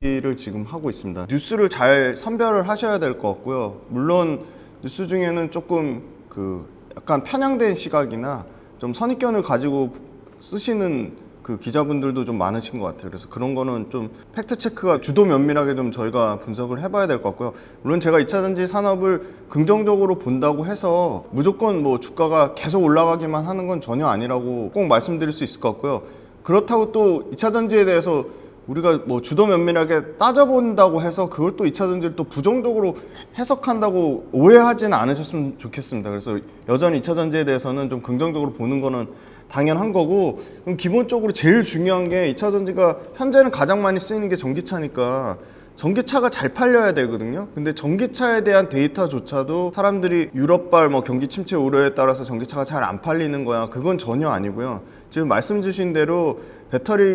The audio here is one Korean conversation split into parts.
를 지금 하고 있습니다. 뉴스를 잘 선별을 하셔야 될 것 같고요. 물론 뉴스 중에는 조금 약간 편향된 시각이나 좀 선입견을 가지고 쓰시는 기자분들도 좀 많으신 것 같아요. 그래서 그런 거는 좀 팩트 체크가 주도 면밀하게 좀 저희가 분석을 해봐야 될 것 같고요. 물론 제가 2차전지 산업을 긍정적으로 본다고 해서 무조건 뭐 주가가 계속 올라가기만 하는 건 전혀 아니라고 꼭 말씀드릴 수 있을 것 같고요. 그렇다고 또 2차전지에 대해서 우리가 뭐 주도 면밀하게 따져본다고 해서 그걸 또 2차전지를 또 부정적으로 해석한다고 오해하지는 않으셨으면 좋겠습니다. 그래서 여전히 2차전지에 대해서는 좀 긍정적으로 보는 거는 당연한 거고, 그럼 기본적으로 제일 중요한 게 2차전지가 현재는 가장 많이 쓰이는 게 전기차니까 전기차가 잘 팔려야 되거든요. 근데 전기차에 대한 데이터조차도 사람들이 유럽발 뭐 경기 침체 우려에 따라서 전기차가 잘 안 팔리는 거야, 그건 전혀 아니고요. 지금 말씀 주신 대로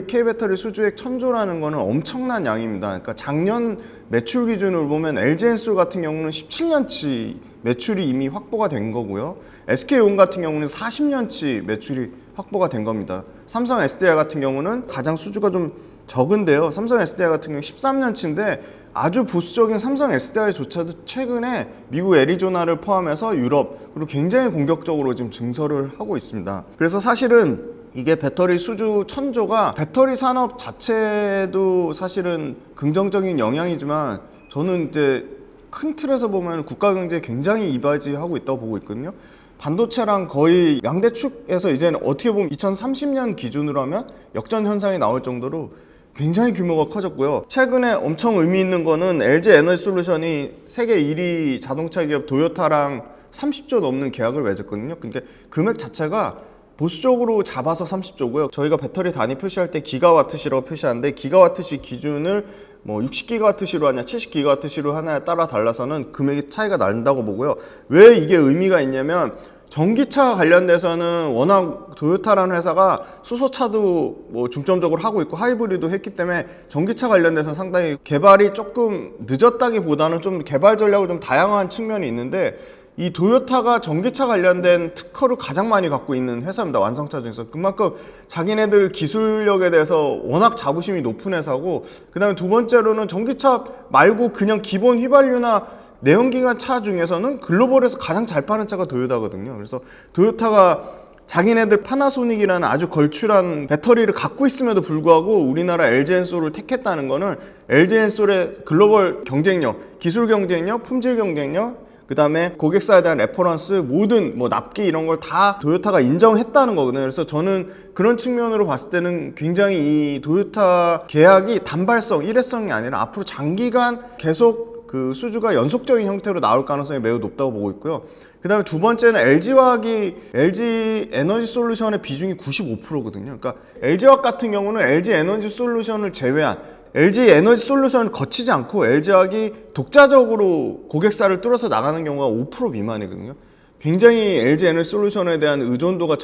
K배터리 수주액 1000조라는 거는 엄청난 양입니다. 그러니까 작년 매출 기준으로 보면 LG엔솔 같은 경우는 17년치 매출이 이미 확보가 된 거고요. SK온 같은 경우는 40년치 매출이 확보가 된 겁니다. 삼성 SDI 같은 경우는 가장 수주가 좀 적은데요. 삼성 SDI 같은 경우 13년치인데 아주 보수적인 삼성 SDI조차도 최근에 미국 애리조나를 포함해서 유럽, 그리고 굉장히 공격적으로 지금 증설을 하고 있습니다. 그래서 사실은 이게 배터리 수주 1000조가 배터리 산업 자체도 사실은 긍정적인 영향이지만, 저는 이제 큰 틀에서 보면 국가 경제에 굉장히 이바지하고 있다고 보고 있거든요. 반도체랑 거의 양대축에서 이제는 어떻게 보면 2030년 기준으로 하면 역전 현상이 나올 정도로 굉장히 규모가 커졌고요. 최근에 엄청 의미 있는 거는 LG 에너지 솔루션이 세계 1위 자동차 기업 도요타랑 30조 넘는 계약을 맺었거든요. 그러니까 금액 자체가 보수적으로 잡아서 30조고요. 저희가 배터리 단위 표시할 때 기가와트시라고 표시하는데, 기가와트시 기준을 뭐 60기가와트시로 하냐 70기가와트시로 하냐에 따라 달라서는 금액이 차이가 난다고 보고요. 왜 이게 의미가 있냐면, 전기차 관련돼서는 워낙 도요타라는 회사가 수소차도 뭐 중점적으로 하고 있고 하이브리드도 했기 때문에 전기차 관련돼서 상당히 개발이 조금 늦었다기보다는 좀 개발 전략을 좀 다양한 측면이 있는데, 이 도요타가 전기차 관련된 특허를 가장 많이 갖고 있는 회사입니다. 완성차 중에서. 그만큼 자기네들 기술력에 대해서 워낙 자부심이 높은 회사고, 그 다음에 두 번째로는 전기차 말고 그냥 기본 휘발유나 내연기관 차 중에서는 글로벌에서 가장 잘 파는 차가 도요타거든요. 그래서 도요타가 자기네들 파나소닉이라는 아주 걸출한 배터리를 갖고 있음에도 불구하고 우리나라 LG엔솔을 택했다는 거는 LG엔솔의 글로벌 경쟁력, 기술 경쟁력, 품질 경쟁력, 그 다음에 고객사에 대한 레퍼런스, 모든 뭐 납기 이런 걸 다 도요타가 인정했다는 거거든요. 그래서 저는 그런 측면으로 봤을 때는 굉장히 이 도요타 계약이 단발성, 일회성이 아니라 앞으로 장기간 계속 수주가 연속적인 형태로 나올 가능성이 매우 높다고 보고 있고요. 그 다음에 두 번째는 LG화학이 LG 에너지 솔루션의 비중이 95%거든요. 그러니까 LG화학 같은 경우는 LG 에너지 솔루션을 제외한 LG 에너지 솔루션을 거치지 않고 LG화학이 독자적으로 고객사를 뚫어서 나가는 경우가 5% 미만이거든요. 굉장히 LG 에너지 솔루션에 대한 의존도가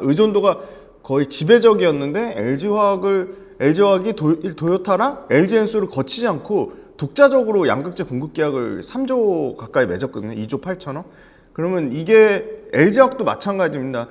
의존도가 거의 지배적이었는데, LG화학이 도요타랑 LG엔솔을 거치지 않고 독자적으로 양극재 공급 계약을 3조 가까이 맺었거든요. 2조 8천억. 그러면 이게 LG화학도 마찬가지입니다.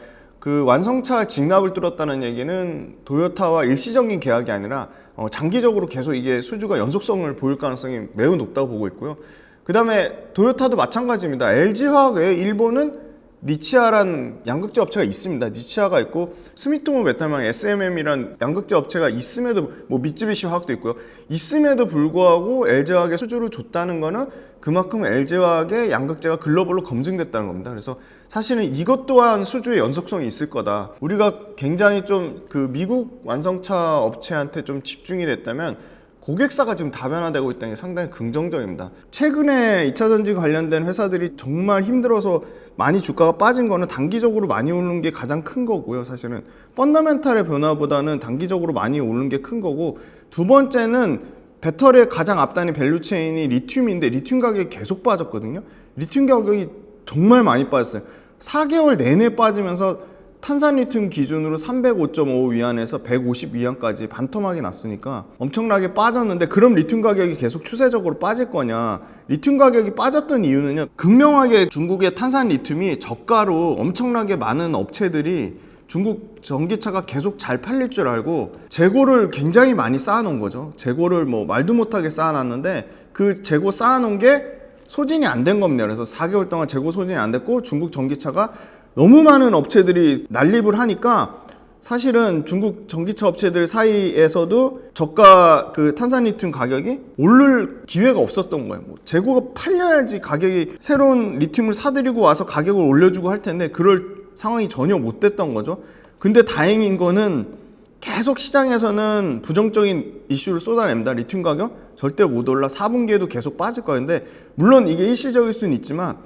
완성차 직납을 뚫었다는 얘기는 도요타와 일시적인 계약이 아니라 장기적으로 계속 이게 수주가 연속성을 보일 가능성이 매우 높다고 보고 있고요. 그 다음에 도요타도 마찬가지입니다. LG화학 외에 일본은 니치아란 양극재 업체가 있습니다. 니치아가 있고 스미토모 메탈망 SMM이란 양극재 업체가 있음에도, 뭐 미쯔비시 화학도 있고요. 있음에도 불구하고 LG화학에 수주를 줬다는 거는 그만큼 LG화학의 양극재가 글로벌로 검증됐다는 겁니다. 그래서 사실은 이것 또한 수주의 연속성이 있을 거다. 우리가 굉장히 좀 미국 완성차 업체한테 좀 집중이 됐다면 고객사가 지금 다변화되고 있다는 게 상당히 긍정적입니다. 최근에 2차전지 관련된 회사들이 정말 힘들어서 많이 주가가 빠진 거는 단기적으로 많이 오르는 게 가장 큰 거고요. 사실은 펀더멘탈의 변화보다는 단기적으로 많이 오르는 게 큰 거고, 두 번째는 배터리의 가장 앞단인 밸류체인이 리튬인데 리튬 가격이 계속 빠졌거든요. 리튬 가격이 정말 많이 빠졌어요. 4개월 내내 빠지면서 탄산 리튬 기준으로 305.5 위안에서 150 위안까지 반토막이 났으니까 엄청나게 빠졌는데, 그럼 리튬 가격이 계속 추세적으로 빠질 거냐? 리튬 가격이 빠졌던 이유는요, 극명하게 중국의 탄산 리튬이 저가로 엄청나게 많은 업체들이 중국 전기차가 계속 잘 팔릴 줄 알고 재고를 굉장히 많이 쌓아놓은 거죠. 재고를 뭐 말도 못하게 쌓아놨는데 그 재고 쌓아놓은 게 소진이 안 된 겁니다. 그래서 4개월 동안 재고 소진이 안 됐고 중국 전기차가 너무 많은 업체들이 난립을 하니까 사실은 중국 전기차 업체들 사이에서도 저가 그 탄산리튬 가격이 오를 기회가 없었던 거예요. 뭐 재고가 팔려야지 가격이 새로운 리튬을 사들이고 와서 가격을 올려주고 할 텐데 그럴 상황이 전혀 못 됐던 거죠. 근데 다행인 거는 계속 시장에서는 부정적인 이슈를 쏟아냅니다. 리튬 가격 절대 못 올라 4분기에도 계속 빠질 거였는데 물론 이게 일시적일 수는 있지만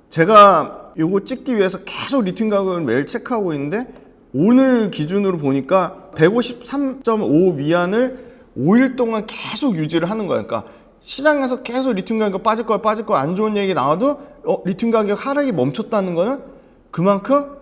제가 요거 찍기 위해서 계속 리튬 가격을 매일 체크하고 있는데 오늘 기준으로 보니까 153.5 위안을 5일 동안 계속 유지를 하는 거예요. 그러니까 시장에서 계속 리튬 가격 빠질 거야 안 좋은 얘기 나와도 리튬 가격 하락이 멈췄다는 거는 그만큼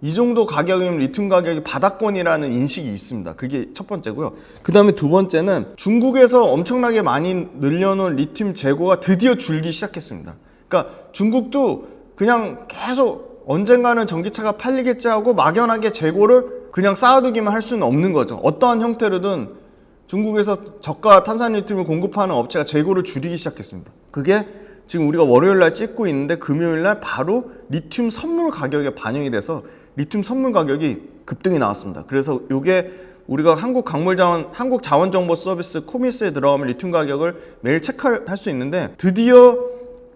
이 정도 가격이면 리튬 가격이 바닥권이라는 인식이 있습니다. 그게 첫 번째고요. 그 다음에 두 번째는 중국에서 엄청나게 많이 늘려놓은 리튬 재고가 드디어 줄기 시작했습니다. 그러니까 중국도 그냥 계속 언젠가는 전기차가 팔리겠지 하고 막연하게 재고를 그냥 쌓아두기만 할 수는 없는 거죠. 어떠한 형태로든 중국에서 저가 탄산리튬을 공급하는 업체가 재고를 줄이기 시작했습니다. 그게 지금 우리가 월요일날 찍고 있는데 금요일날 바로 리튬 선물 가격에 반영이 돼서 리튬 선물 가격이 급등이 나왔습니다. 그래서 이게 우리가 한국자원정보서비스 코미스에 들어가면 리튬 가격을 매일 체크할 수 있는데 드디어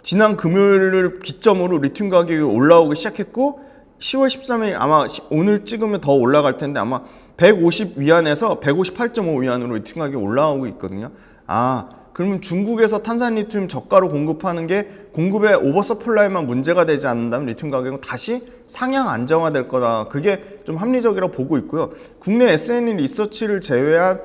지난 금요일을 기점으로 리튬 가격이 올라오기 시작했고 10월 13일 아마 오늘 찍으면 더 올라갈 텐데 아마 150 위안에서 158.5 위안으로 리튬 가격이 올라오고 있거든요. 그러면 중국에서 탄산리튬 저가로 공급하는 게 공급의 오버서플라이만 문제가 되지 않는다면 리튬 가격은 다시 상향 안정화될 거다. 그게 좀 합리적이라고 보고 있고요. 국내 S&E 리서치를 제외한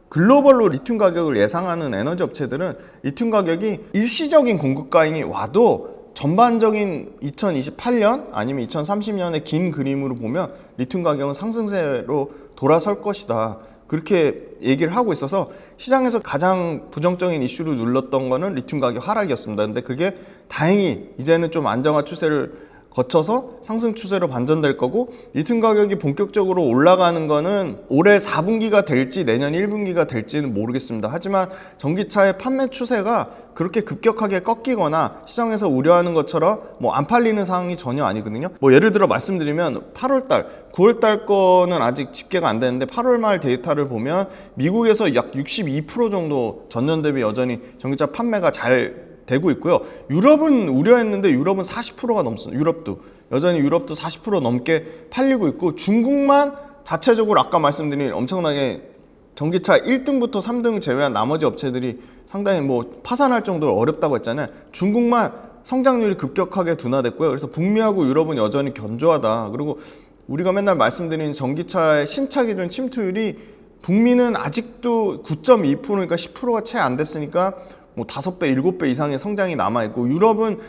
글로벌로 리튬 가격을 예상하는 에너지 업체들은 리튬 가격이 일시적인 공급가잉이 와도 전반적인 2028년 아니면 2030년의 긴 그림으로 보면 리튬 가격은 상승세로 돌아설 것이다. 그렇게 얘기를 하고 있어서 시장에서 가장 부정적인 이슈로 눌렀던 거는 리튬 가격 하락이었습니다. 근데 그게 다행히 이제는 좀 안정화 추세를 거쳐서 상승 추세로 반전될 거고 리튬 가격이 본격적으로 올라가는 거는 올해 4분기가 될지 내년 1분기가 될지는 모르겠습니다. 하지만 전기차의 판매 추세가 그렇게 급격하게 꺾이거나 시장에서 우려하는 것처럼 뭐 안 팔리는 상황이 전혀 아니거든요. 뭐 예를 들어 말씀드리면 8월달, 9월달 거는 아직 집계가 안 되는데 8월 말 데이터를 보면 미국에서 약 62% 정도 전년 대비 여전히 전기차 판매가 잘 되고 있고요. 유럽은 우려했는데 유럽은 40%가 넘습니다. 유럽도 40% 넘게 팔리고 있고 중국만 자체적으로 아까 말씀드린 엄청나게 전기차 1등부터 3등 제외한 나머지 업체들이 상당히 뭐 파산할 정도로 어렵다고 했잖아요. 중국만 성장률이 급격하게 둔화됐고요. 그래서 북미하고 유럽은 여전히 견조하다. 그리고 우리가 맨날 말씀드린 전기차의 신차 기준 침투율이 북미는 아직도 9.2%니까 10%가 채 안 됐으니까 뭐 5배, 7배 이상의 성장이 남아있고 유럽은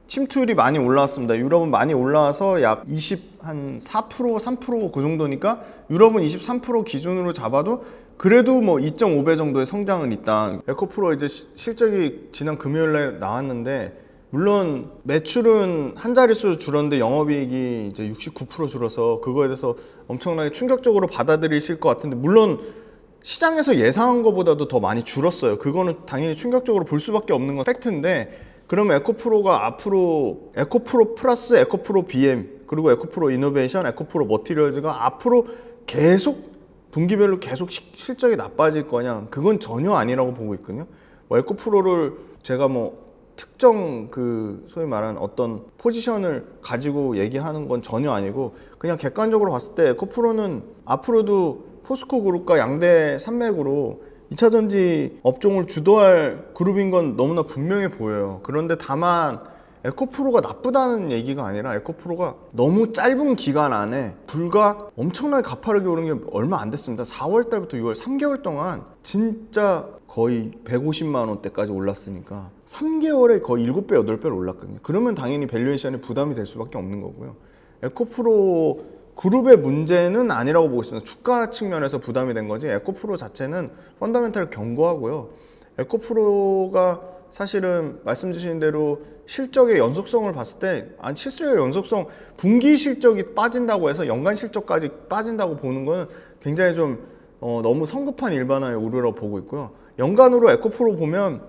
침투율이 많이 올라왔습니다. 유럽은 많이 올라와서 약 4%, 3% 그 정도니까 유럽은 23% 기준으로 잡아도 그래도 뭐 2.5배 정도의 성장은 있다. 에코프로 이제 실적이 지난 금요일에 나왔는데 물론 매출은 한 자릿수 줄었는데 영업이익이 이제 69% 줄어서 그거에 대해서 엄청나게 충격적으로 받아들이실 것 같은데 물론 시장에서 예상한 것보다도 더 많이 줄었어요. 그거는 당연히 충격적으로 볼 수밖에 없는 건 팩트인데 그러면 에코프로가 앞으로 에코프로 플러스 에코프로 BM 그리고 에코프로 이노베이션, 에코프로 머티리얼즈가 앞으로 계속 분기별로 계속 실적이 나빠질 거냐? 그건 전혀 아니라고 보고 있거든요. 뭐 에코프로를 제가 뭐 특정 그 소위 말하는 어떤 포지션을 가지고 얘기하는 건 전혀 아니고 그냥 객관적으로 봤을 때 에코프로는 앞으로도 포스코 그룹과 양대 산맥으로 2차전지 업종을 주도할 그룹인 건 너무나 분명해 보여요. 그런데 다만 에코프로가 나쁘다는 얘기가 아니라 에코프로가 너무 짧은 기간 안에 불과 엄청나게 가파르게 오른 게 얼마 안 됐습니다. 4월 달부터 6월 3개월 동안 진짜 거의 150만 원대까지 올랐으니까 3개월에 거의 7배, 8배로 올랐거든요. 그러면 당연히 밸류에이션이 부담이 될 수밖에 없는 거고요. 에코프로 그룹의 문제는 아니라고 보고 있습니다. 주가 측면에서 부담이 된 거지 에코프로 자체는 펀더멘탈 견고하고요. 에코프로가 사실은 말씀 주신 대로 실적의 연속성을 봤을 때 실적의 연속성 분기 실적이 빠진다고 해서 연간 실적까지 빠진다고 보는 거는 굉장히 좀 너무 성급한 일반화의 우려라고 보고 있고요. 연간으로 에코프로 보면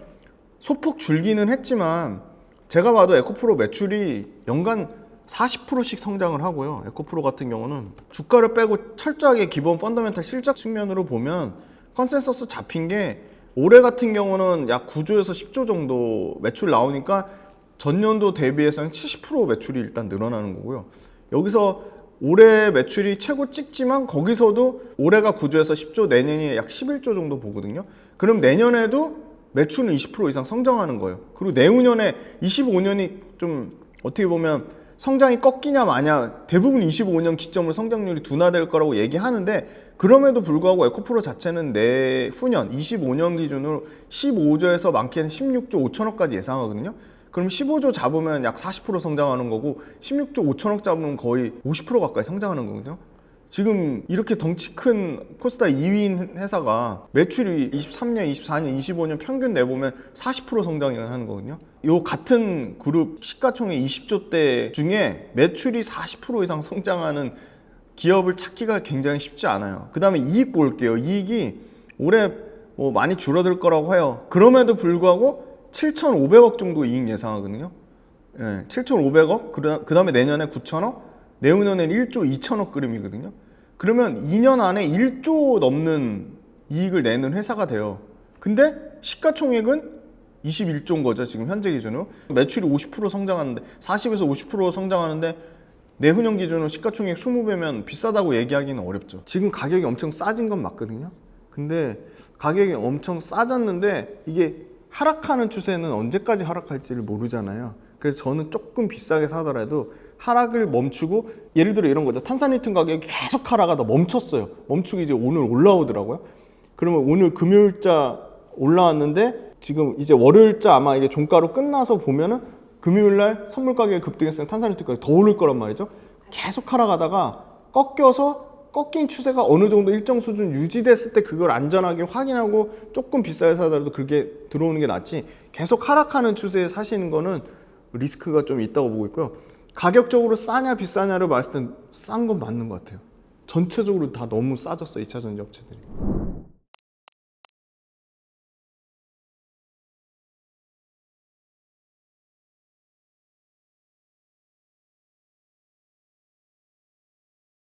소폭 줄기는 했지만 제가 봐도 에코프로 매출이 연간 40%씩 성장을 하고요. 에코프로 같은 경우는 주가를 빼고 철저하게 기본 펀더멘탈 실적 측면으로 보면 컨센서스 잡힌 게 올해 같은 경우는 약 9조에서 10조 정도 매출 나오니까 전년도 대비해서는 70% 매출이 일단 늘어나는 거고요. 여기서 올해 매출이 최고 찍지만 거기서도 올해가 9조에서 10조, 내년이 약 11조 정도 보거든요. 그럼 내년에도 매출은 20% 이상 성장하는 거예요. 그리고 내후년에 25년이 좀 어떻게 보면 성장이 꺾이냐 마냐, 대부분 25년 기점으로 성장률이 둔화될 거라고 얘기하는데 그럼에도 불구하고 에코프로 자체는 내후년 25년 기준으로 15조에서 많게는 16조 5천억까지 예상하거든요. 그럼 15조 잡으면 약 40% 성장하는 거고 16조 5천억 잡으면 거의 50% 가까이 성장하는 거거든요. 지금 이렇게 덩치 큰 코스닥 2위인 회사가 매출이 23년, 24년, 25년 평균 내보면 40% 성장하는 거거든요. 요 같은 그룹 시가총액 20조대 중에 매출이 40% 이상 성장하는 기업을 찾기가 굉장히 쉽지 않아요. 그 다음에 이익 볼게요. 이익이 올해 많이 줄어들 거라고 해요. 그럼에도 불구하고 7,500억 정도 이익 예상하거든요. 예, 7,500억, 그 다음에 내년에 9천억, 내후년에는 1조 2천억 그림이거든요. 그러면 2년 안에 1조 넘는 이익을 내는 회사가 돼요. 근데 시가총액은 21조인 거죠. 지금 현재 기준으로. 매출이 50% 성장하는데 40에서 50% 성장하는데 내후년 기준으로 시가총액 20배면 비싸다고 얘기하기는 어렵죠. 지금 가격이 엄청 싸진 건 맞거든요. 근데 가격이 엄청 싸졌는데 이게 하락하는 추세는 언제까지 하락할지를 모르잖아요. 그래서 저는 조금 비싸게 사더라도 하락을 멈추고, 예를 들어 이런 거죠. 탄산리튬 가격이 계속 하락하다 멈췄어요. 멈추고 이제 오늘 올라오더라고요. 그러면 오늘 금요일자 올라왔는데 지금 이제 월요일자 아마 이게 종가로 끝나서 보면은 금요일날 선물 가격이 급등했으면 탄산리튬 가격이 더 오를 거란 말이죠. 계속 하락하다가 꺾인 추세가 어느 정도 일정 수준 유지됐을 때 그걸 안전하게 확인하고 조금 비싸게 사더라도 그렇게 들어오는 게 낫지, 계속 하락하는 추세에 사시는 거는 리스크가 좀 있다고 보고 있고요. 가격적으로 싸냐 비싸냐를 봤을 땐 싼 건 맞는 것 같아요. 전체적으로 다 너무 싸졌어요, 2차 전지 업체들이.